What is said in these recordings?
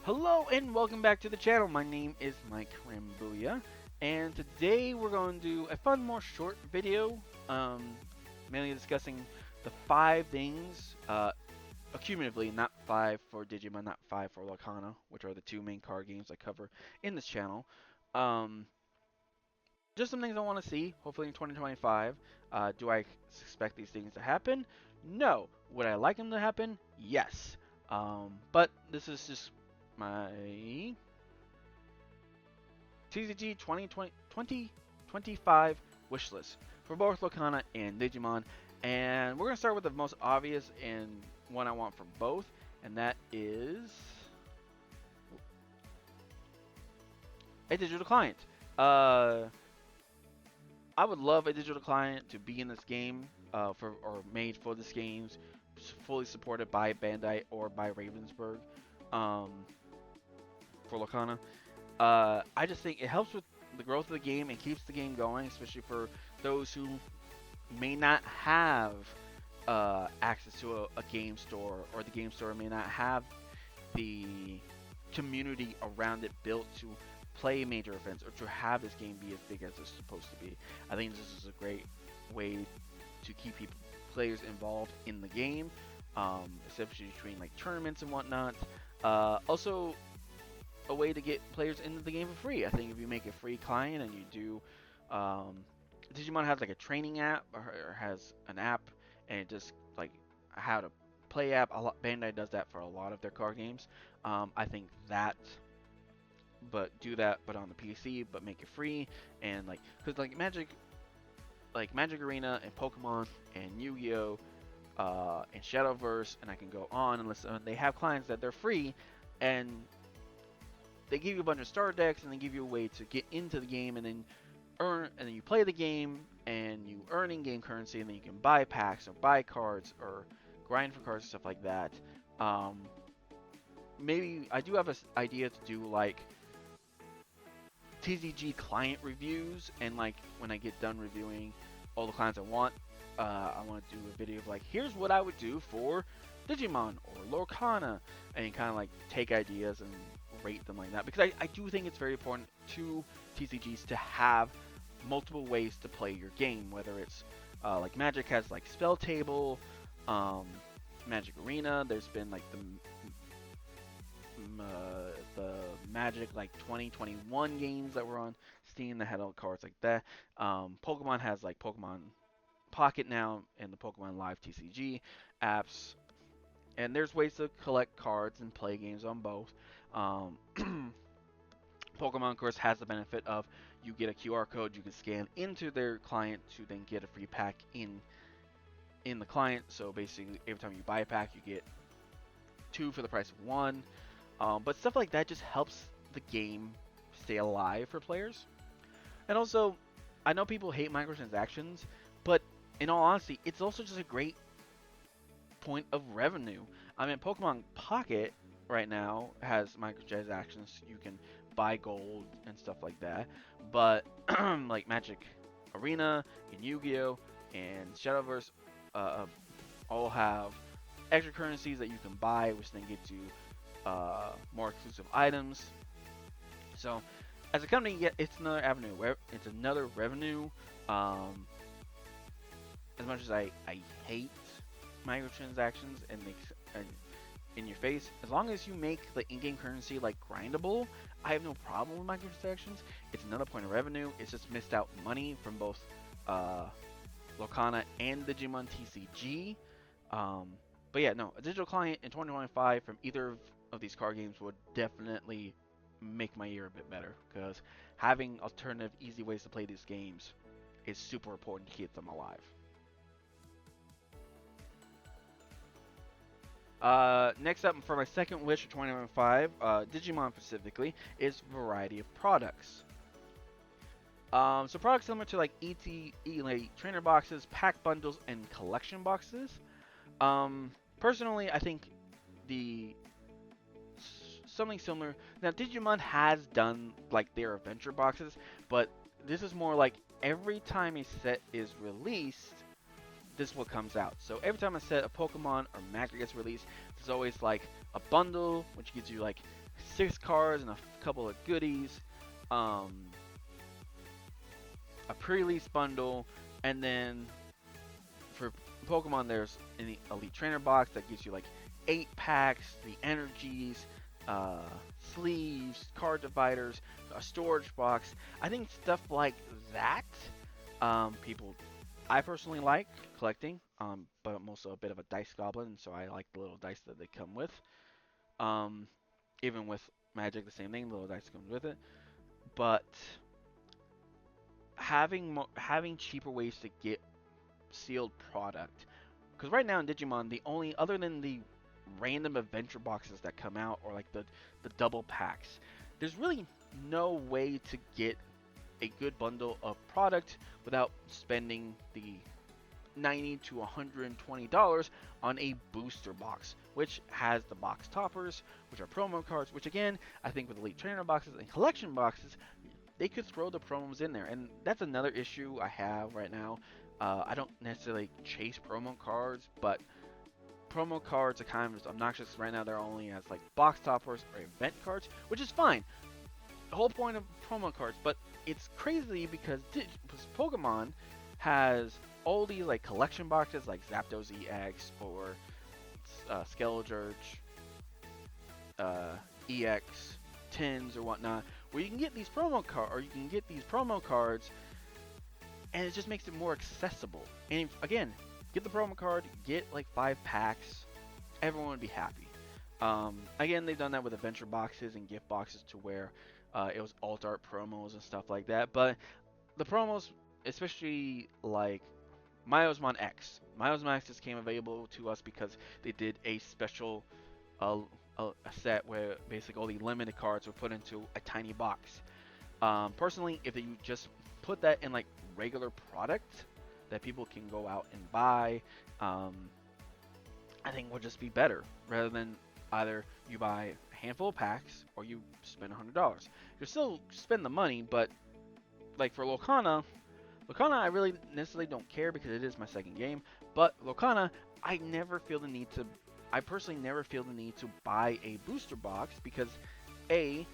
Hello and welcome back to the channel. My name is Mike Rambuya, and today we're going to do a fun, more short video, mainly discussing the 5 things, accumulatively, not 5 for Digimon, not 5 for Lorcana, which are the 2 main card games I cover in this channel. Um, just some things I want to see, hopefully in 2025. Do I expect these things to happen? No. Would I like them to happen? Yes. But this is just my TCG 2025 wish list for both Lorcana and Digimon. And we're going to start with the most obvious and one I want for both, and that is a digital client. Uh, I would love a digital client to be in this game, or made for this games, fully supported by Bandai or by Ravensburg, um, for Lorcana. I just think it helps with the growth of the game and keeps the game going, especially for those who may not have access to a game store, or the game store may not have the community around it built to play major events or to have this game be as big as it's supposed to be. I think this is a great way to keep players involved in the game, especially between like tournaments and whatnot. Also, a way to get players into the game for free. I think if you make a free client and you do, Digimon has like a training app, or has an app, and it just like how to play app. A lot, Bandai does that for a lot of their card games. I think that, but do that, but on the PC, but make it free, and like, cause like Magic Arena and Pokemon and Yu-Gi-Oh, and Shadowverse, and I can go on and listen. They have clients that they're free, and they give you a bunch of starter decks, and they give you a way to get into the game, and then earn, and then you play the game, and you earn in-game currency, and then you can buy packs or buy cards or grind for cards and stuff like that. Um, Maybe I do have an idea to do like TCG client reviews, and like when I get done reviewing all the clients I want to do a video of like, here's what I would do for Digimon or Lorcana, and kind of like take ideas and rate them like that, because I do think it's very important to TCGs to have multiple ways to play your game, whether it's like Magic has like Spell Table, um, Magic Arena. There's been like the Magic like 2021 games that were on Steam that had all cards like that. Pokemon has like Pokemon Pocket now and the Pokemon Live TCG apps, and there's ways to collect cards and play games on both. Um, Pokemon, of course, has the benefit of you get a QR code you can scan into their client to then get a free pack in the client. So basically, every time you buy a pack, you get 2 for the price of 1. But stuff like that just helps the game stay alive for players. And also, I know people hate microtransactions, but in all honesty, it's also just a great point of revenue. I mean, Pokemon Pocket right now has microtransactions. You can buy gold and stuff like that. But like Magic Arena and Yu-Gi-Oh and Shadowverse all have extra currencies that you can buy, which then gets you more exclusive items. So as a company, yeah, it's another avenue. It's another revenue. Um, as much as I hate microtransactions and in your face, as long as you make the in-game currency like grindable, I have no problem with microtransactions. It's another point of revenue. It's just missed out money from both Lorcana and Digimon TCG. But yeah, no, a digital client in 2025 from either of these card games would definitely make my year a bit better, because having alternative, easy ways to play these games is super important to keep them alive. Next up, for my second wish for 2025, Digimon specifically, is variety of products. So products similar to like like trainer boxes, pack bundles, and collection boxes. Personally, I think the something similar. Now, Digimon has done like their adventure boxes, but this is more like every time a set is released, this is what comes out. So every time a set of Pokemon or Magic gets released, there's always like a bundle, which gives you like 6 cards and a couple of goodies, um, a pre-release bundle, and then for Pokemon, there's an Elite Trainer box that gives you like 8 packs, the energies, uh, sleeves, card dividers, a storage box. I think stuff like that, people, I personally like collecting, but I'm also a bit of a dice goblin, so I like the little dice that they come with. Um, Even with Magic, the same thing, the little dice comes with it. But having cheaper ways to get sealed product. Because right now in Digimon, the only other than the random adventure boxes that come out or like the double packs, there's really no way to get a good bundle of product without spending the $90 to $120 on a booster box, which has the box toppers, which are promo cards, which again, I think with Elite Trainer boxes and collection boxes, they could throw the promos in there. And that's another issue I have right now. I don't necessarily chase promo cards, but promo cards are kind of obnoxious right now. They're only as like box toppers or event cards, which is fine. The whole point of promo cards, but it's crazy because Pokemon has all these like collection boxes like Zapdos EX or Skeledirge EX tins or whatnot, where you can get these promo cards, and it just makes it more accessible. And again, get the promo card, get like 5 packs, everyone would be happy. Again, they've done that with adventure boxes and gift boxes to where it was alt art promos and stuff like that. But the promos, especially like Miasmon X, Miasmon X just came available to us because they did a special a, a set where basically all the limited cards were put into a tiny box. Personally, if you just put that in like regular product that people can go out and buy, I think would just be better rather than either you buy a handful of packs or you spend $100. You still spend the money, but like for Lorcana, I really necessarily don't care because it is my second game. But Lorcana, I personally never feel the need to buy a booster box because a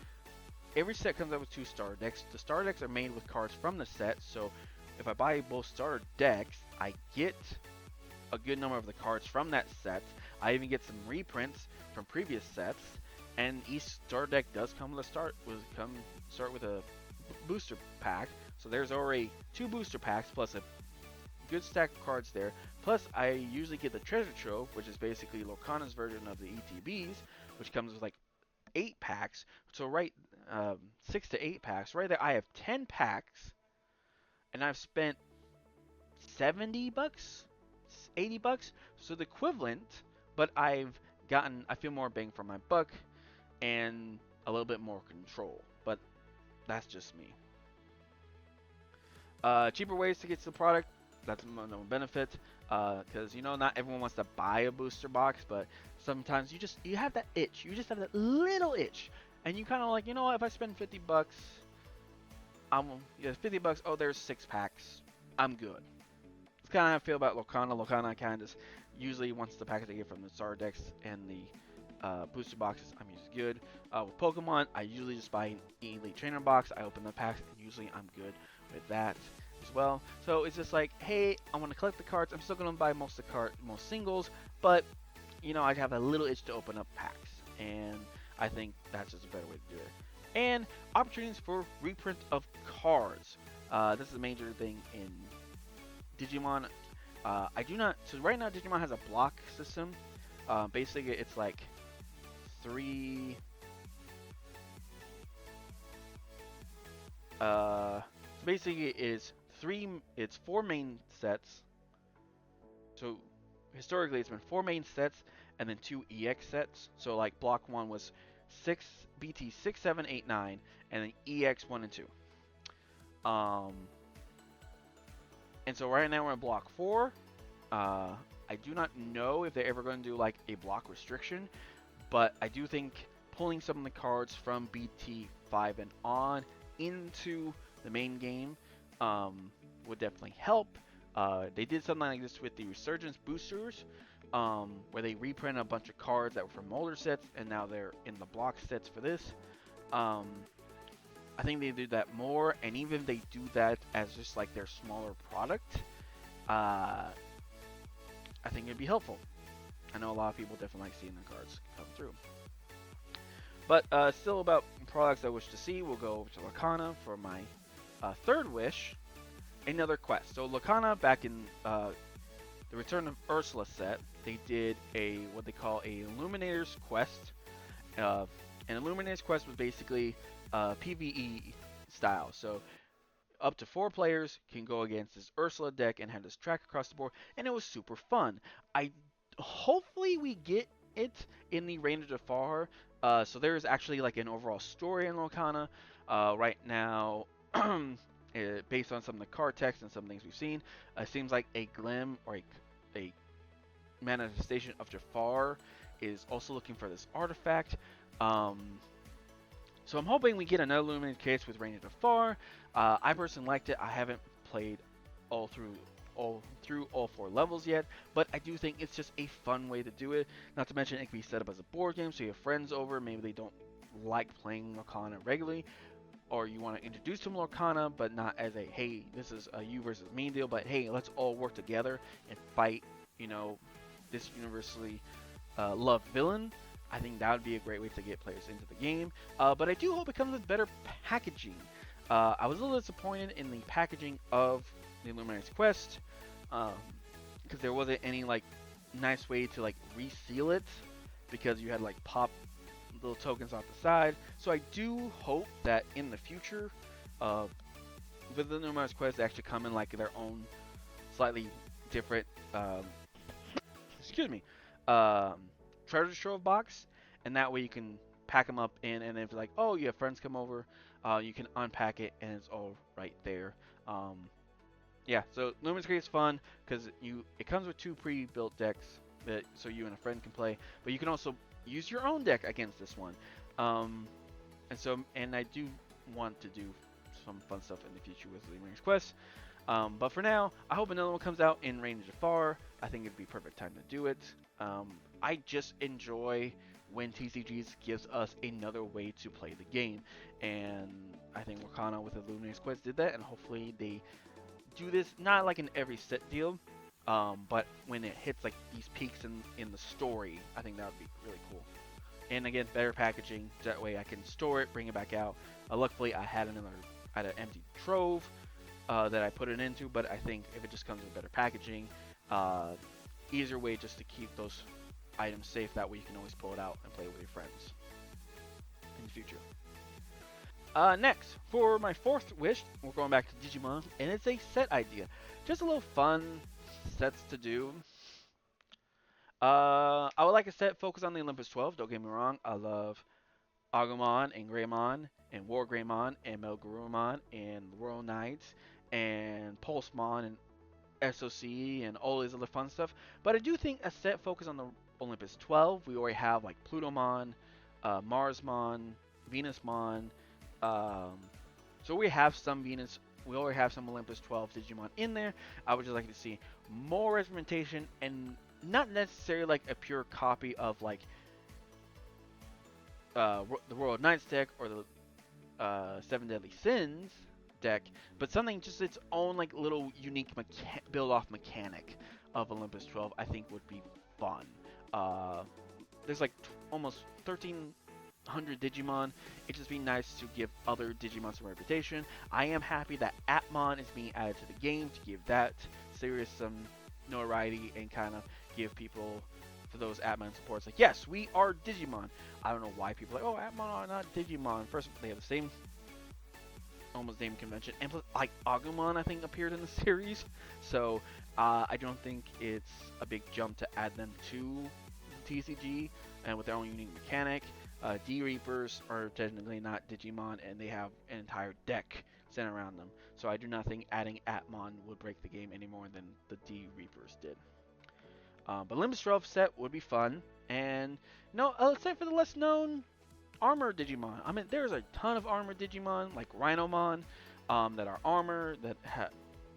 every set comes out with 2 starter decks. The starter decks are made with cards from the set, so if I buy both starter decks, I get a good number of the cards from that set. I even get some reprints from previous sets, and each starter deck does come with start with a booster pack. So there's already 2 booster packs plus a good stack of cards there. Plus, I usually get the treasure trove, which is basically Lorcana's version of the ETBs, which comes with like 8 packs. So 6 to 8 packs. Right there, I have 10 packs, and I've spent $70, $80, so the equivalent. But I feel more bang for my buck, and a little bit more control. But that's just me. Cheaper ways to get to the product. That's no benefit, because not everyone wants to buy a booster box, but sometimes you have that itch. You just have that little itch, and you kind of like, what, if I spend $50, $50. Oh, there's 6 packs. I'm good. It's kind of how I feel about Lorcana. Lorcana kind of just usually once the package I get from the star decks and the booster boxes, I'm usually good. With Pokemon, I usually just buy an Elite Trainer box. I open the packs, and usually I'm good with that as well. So it's just like, hey, I want to collect the cards. I'm still going to buy most singles, but I have a little itch to open up packs, and I think that's just a better way to do it. And opportunities for reprint of cards. This is a major thing in Digimon. I do not. So right now, Digimon has a block system. Basically, it's like 3. Basically, it's 4 main sets. So historically, it's been 4 main sets and then 2 EX sets. So like block 1 was 6 BT 6, 7, 8, 9, and then EX 1 and 2. And so right now we're in block 4. I do not know if they're ever going to do like a block restriction, but I do think pulling some of the cards from BT 5 and on into the main game would definitely help. They did something like this with the Resurgence boosters, where they reprint a bunch of cards that were from older sets and now they're in the block sets for this. Um, I think they do that more, and even if they do that as just like their smaller product, uh, I think it'd be helpful. I know a lot of people definitely like seeing the cards come through. But still about products I wish to see, we'll go over to Lorcana for my third wish, another quest. So Lorcana, back in the Return of Ursula set, they did a what they call a Illuminator's Quest. Uh, an Illuminator's Quest was basically PVE style. So up to 4 players can go against this Ursula deck and have this track across the board, and it was super fun. I hopefully we get it in the Reign of Jafar. So there is actually like an overall story in Lorcana right now. Based on some of the card text and some things we've seen, it seems like a Glim or a manifestation of Jafar is also looking for this artifact. Um, so I'm hoping we get another Illuminated case with Reign of Jafar. I personally liked it. I haven't played all through all 4 levels yet, but I do think it's just a fun way to do it. Not to mention it can be set up as a board game, so you have friends over. Maybe they don't like playing Lorcana regularly, or you want to introduce them to Lorcana, but not as a hey, this is a you versus me deal, but hey, let's all work together and fight. You know, this universally loved villain. I think that would be a great way to get players into the game. But I do hope it comes with better packaging. I was a little disappointed in the packaging of the Illuminator's Quest because there wasn't any like nice way to like reseal it because you had like pop little tokens off the side. So I do hope that in the future, uh, with the Illuminator's Quest, they actually come in like their own slightly different excuse me, um, treasure trove box, and that way you can pack them up in, and if like, oh, you have friends come over, you can unpack it, and it's all right there. Um, yeah, so Luminous Crate is fun because it comes with 2 pre-built decks that so you and a friend can play, but you can also use your own deck against this one. And I do want to do some fun stuff in the future with Luminous Quest. But for now, I hope another one comes out in Reign of Jafar. I think it'd be perfect time to do it. I just enjoy when TCGs gives us another way to play the game, and I think Wakana with the Luminous Quest did that, and hopefully they do this not like in every set deal, but when it hits like these peaks in the story, I think that would be really cool. And again, better packaging. That way I can store it, bring it back out. Luckily, I had an empty trove that I put it into, but I think if it just comes with better packaging, uh, easier way just to keep those items safe. That way you can always pull it out and play it with your friends in the future. Next, for my fourth wish, we're going back to Digimon, and it's a set idea. Just a little fun sets to do. I would like a set focused on the Olympus 12. Don't get me wrong, I love Agumon and Greymon and War Greymon and Melgarurumon and Royal Knights and Pulsemon and SOC and all this other fun stuff. But I do think a set focused on the Olympus 12. We already have like Plutomon, Marsmon, Venusmon. Um, so we have some Venus. We already have some Olympus 12 Digimon in there. I would just like to see more representation and not necessarily like a pure copy of like the Royal Knights deck or the 7 Deadly Sins deck, but something just its own like little unique build-off mechanic of Olympus 12. I think would be fun. There's like almost 1,300 Digimon. It'd just be nice to give other Digimon some reputation. I am happy that Atmon is being added to the game to give that series some notoriety and kind of give people for those Atmon supports like, yes, we are Digimon. I don't know why people are like, oh, Atmon are not Digimon. First, they have the same almost name convention, and plus, like Agumon, I think appeared in the series, so I don't think it's a big jump to add them to TCG and with their own unique mechanic. D Reapers are technically not Digimon, and they have an entire deck centered around them. So I do not think adding Atmon would break the game any more than the D Reapers did. But Limbus 12 set would be fun, and no, except for the less known armor Digimon. I mean, there's a ton of armor Digimon, like Rhinomon, that are armor that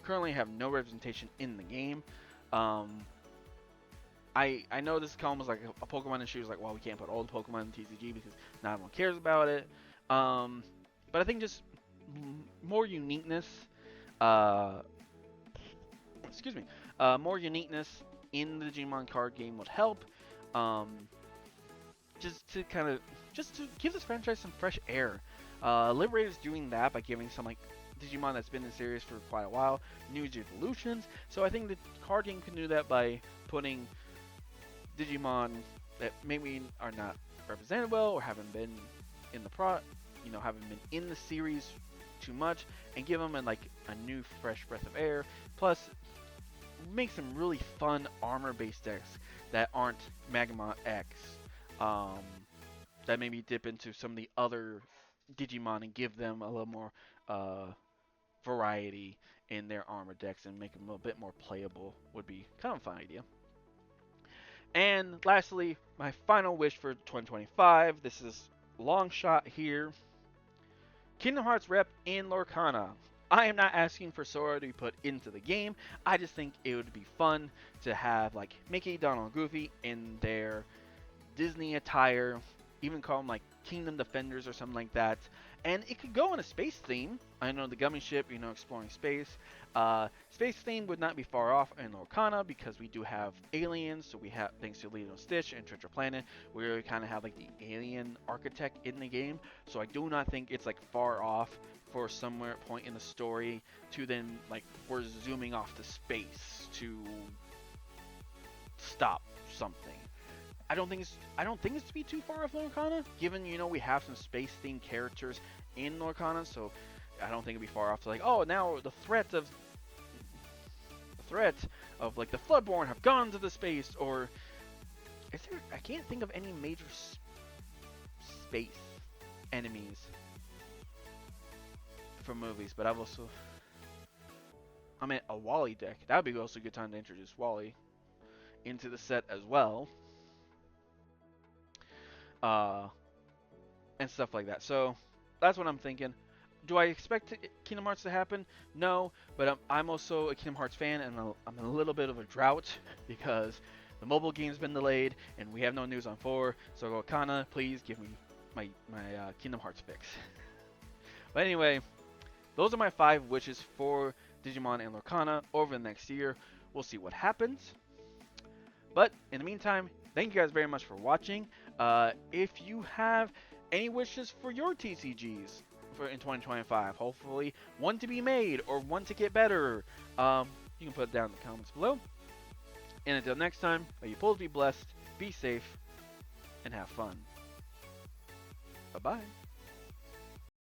currently have no representation in the game. I know this column was like a Pokemon issue. It's like, well, we can't put all the Pokemon in TCG because not everyone cares about it. Um, but I think just more uniqueness. Uh, excuse me. More uniqueness in the Digimon card game would help. Um, just to kind of just to give this franchise some fresh air. Liberator's doing that by giving some like Digimon that's been in the series for quite a while new evolutions. So I think the card game can do that by putting Digimon that maybe are not represented well or haven't been in the haven't been in the series too much, and give them like a new fresh breath of air. Plus, make some really fun armor-based decks that aren't Magmon X. Um, that maybe dip into some of the other Digimon and give them a little more uh, variety in their armor decks and make them a bit more playable would be kind of a fun idea. And lastly, my final wish for 2025. This is long shot here. Kingdom Hearts rep in Lorcana. I am not asking for Sora to be put into the game. I just think it would be fun to have like Mickey, Donald, and Goofy in their Disney attire, even call them like Kingdom Defenders or something like that. And it could go on a space theme. I know the gummy ship, exploring space. Space theme would not be far off in Lorcana because we do have aliens. So we have, thanks to Lilo Stitch and Treasure Planet, we kind of have like the alien architect in the game. So I do not think it's like far off for somewhere point in the story to then like we're zooming off to space to stop something. I don't think it's to be too far off Lorcana, given we have some space themed characters in Lorcana, so I don't think it'd be far off to like, oh, now the threat of like the Floodborn have gone to the space, or is there? I can't think of any major space enemies from movies, but I mean a Wally deck. That would be also a good time to introduce Wally into the set as well. Uh, and stuff like that. So that's what I'm thinking. Do I expect Kingdom Hearts to happen? No, but I'm also a Kingdom Hearts fan, and I'm in a little bit of a drought because the mobile game's been delayed, and we have no news on 4. So Lorcana, please give me my Kingdom Hearts fix. But anyway, those are my 5 wishes for Digimon and Lorcana over the next year. We'll see what happens. But in the meantime, thank you guys very much for watching. If you have any wishes for your TCGs in 2025, hopefully one to be made or one to get better, you can put it down in the comments below. And until next time, may you both be blessed, be safe, and have fun. Bye-bye.